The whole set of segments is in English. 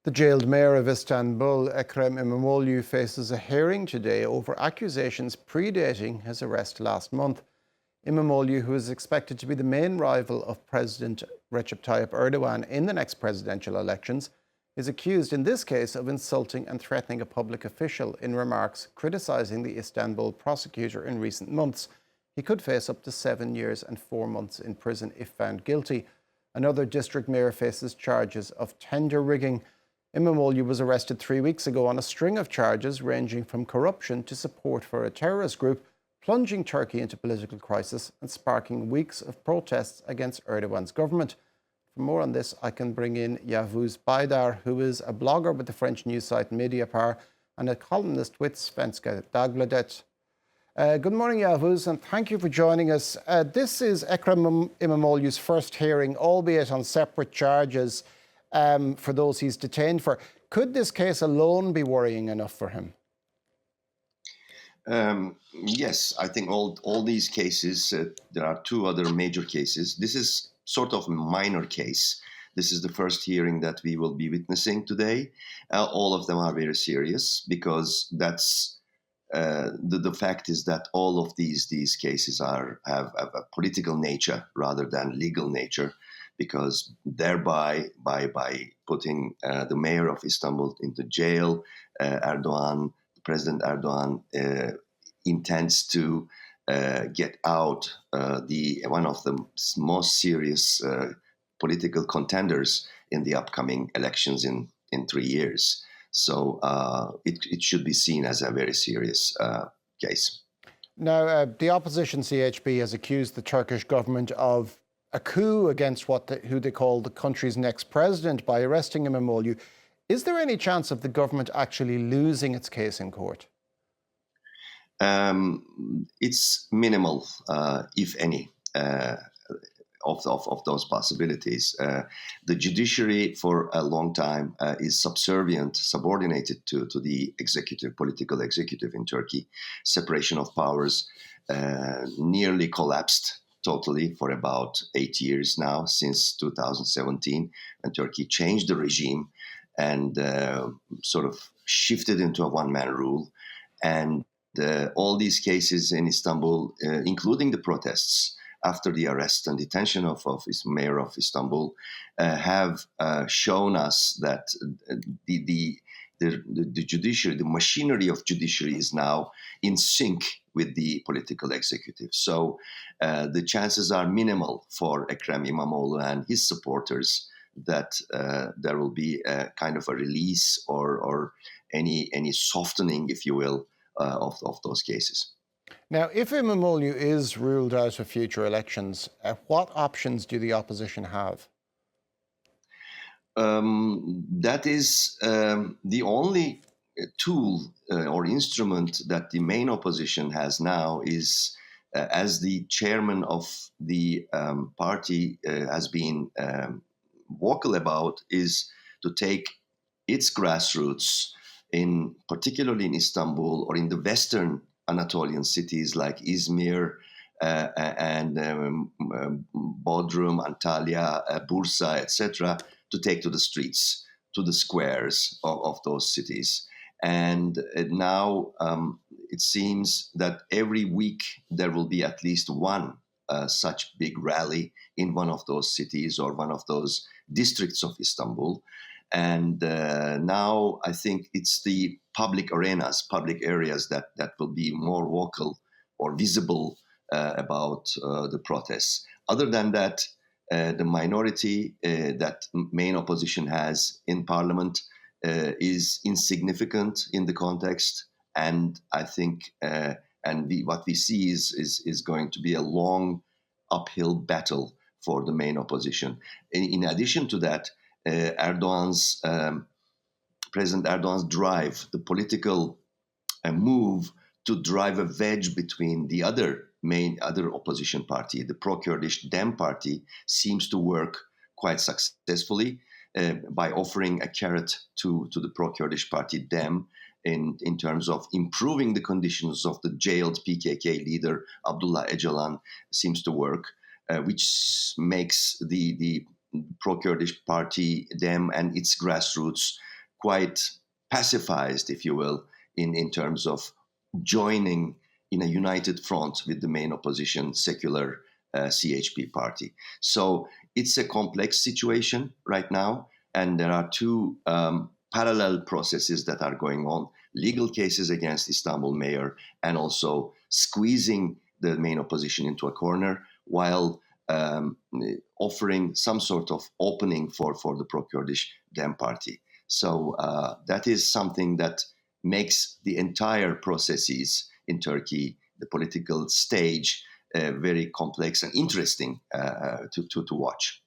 The jailed mayor of Istanbul, Ekrem Imamoglu, faces a hearing today over accusations predating his arrest last month. Imamoglu, who is expected to be the main rival of President Recep Tayyip Erdogan in the next presidential elections, is accused in this case of insulting and threatening a public official in remarks criticising the Istanbul prosecutor in recent months. He could face up to 7 years and 4 months in prison if found guilty. Another district mayor faces charges of tender rigging. Imamoglu was arrested 3 weeks ago on a string of charges ranging from corruption to support for a terrorist group, plunging Turkey into political crisis and sparking weeks of protests against Erdogan's government. For more on this, I can bring in Yavuz Baydar, who is a blogger with the French news site Mediapart and a columnist with Svenska Dagbladet. Good morning, Yavuz, and thank you for joining us. This is Ekrem Imamoglu's first hearing, albeit on separate charges for those he's detained for. Could this case alone be worrying enough for him? Yes, I think all these cases, there are two other major cases. This is sort of a minor case. This is the first hearing that we will be witnessing today. All of them are very serious because that's the fact is that all of these cases have a political nature rather than legal nature, because thereby by putting the mayor of Istanbul into jail, President Erdogan intends to get out one of the most serious political contenders in the upcoming elections in 3 years. So it should be seen as a very serious case. Now, the opposition CHP has accused the Turkish government of a coup against who they call the country's next president by arresting Imamoglu. Is there any chance of the government actually losing its case in court? It's minimal, if any, of those possibilities. The judiciary for a long time is subordinated to the political executive in Turkey. Separation of powers nearly collapsed totally for about 8 years now, since 2017, when Turkey changed the regime and sort of shifted into a one-man rule. And all these cases in Istanbul, including the protests after the arrest and detention of mayor of Istanbul, have shown us that the judiciary, the machinery of judiciary, is now in sync with the political executive. So the chances are minimal for Ekrem Imamoglu and his supporters that there will be a kind of a release or any softening, if you will, of those cases. Now, if Imamoglu is ruled out of future elections, what options do the opposition have? That is the only tool or instrument that the main opposition has now is, as the chairman of the party has been vocal about, is to take its grassroots, particularly in Istanbul or in the western Anatolian cities like Izmir and Bodrum, Antalya, Bursa, etc., to take to the streets, to the squares of those cities. And now it seems that every week there will be at least one such big rally in one of those cities or one of those districts of Istanbul. And now I think it's the public areas that will be more vocal or visible about the protests. Other than that, the minority that main opposition has in parliament is insignificant in the context. And I think what we see is going to be a long uphill battle for the main opposition. In addition to that, President Erdogan's drive, the political move to drive a wedge between the other opposition party, the pro-Kurdish Dem party, seems to work quite successfully by offering a carrot to the pro-Kurdish party Dem in terms of improving the conditions of the jailed PKK leader Abdullah Öcalan. Seems to work, which makes the pro-Kurdish party Dem and its grassroots quite pacifized, if you will, in terms of joining in a united front with the main opposition, secular CHP party. So it's a complex situation right now, and there are two parallel processes that are going on: legal cases against Istanbul mayor, and also squeezing the main opposition into a corner while offering some sort of opening for the pro-Kurdish Dem party. So that is something that makes the entire processes in Turkey, the political stage, very complex and interesting to watch.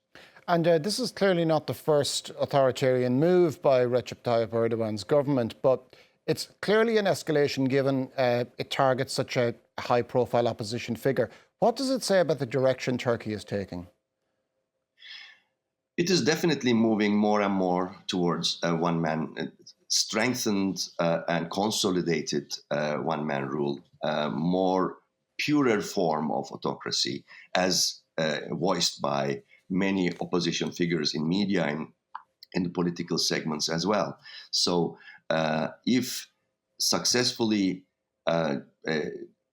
And this is clearly not the first authoritarian move by Recep Tayyip Erdogan's government, but it's clearly an escalation given it targets such a high-profile opposition figure. What does it say about the direction Turkey is taking? It is definitely moving more and more towards one-man, strengthened and consolidated one-man rule, more purer form of autocracy, as voiced by many opposition figures in media and in the political segments as well. So if successfully,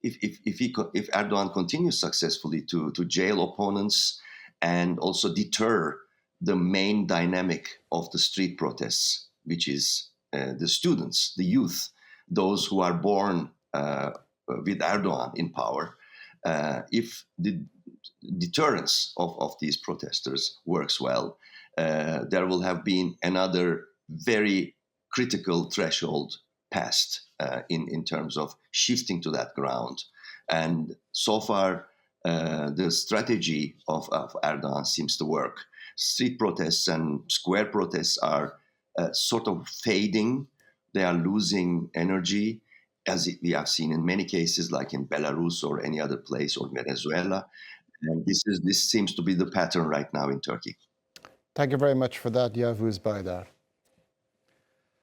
if Erdogan continues successfully to jail opponents and also deter the main dynamic of the street protests, which is the students, the youth, those who are born with Erdogan in power, if the deterrence of these protesters works well, there will have been another very critical threshold passed in terms of shifting to that ground. And so far, the strategy of Erdogan seems to work. Street protests and square protests are sort of fading. They are losing energy, as we have seen in many cases, like in Belarus or any other place, or Venezuela. And this seems to be the pattern right now in Turkey. Thank you very much for that, Yavuz Baydar.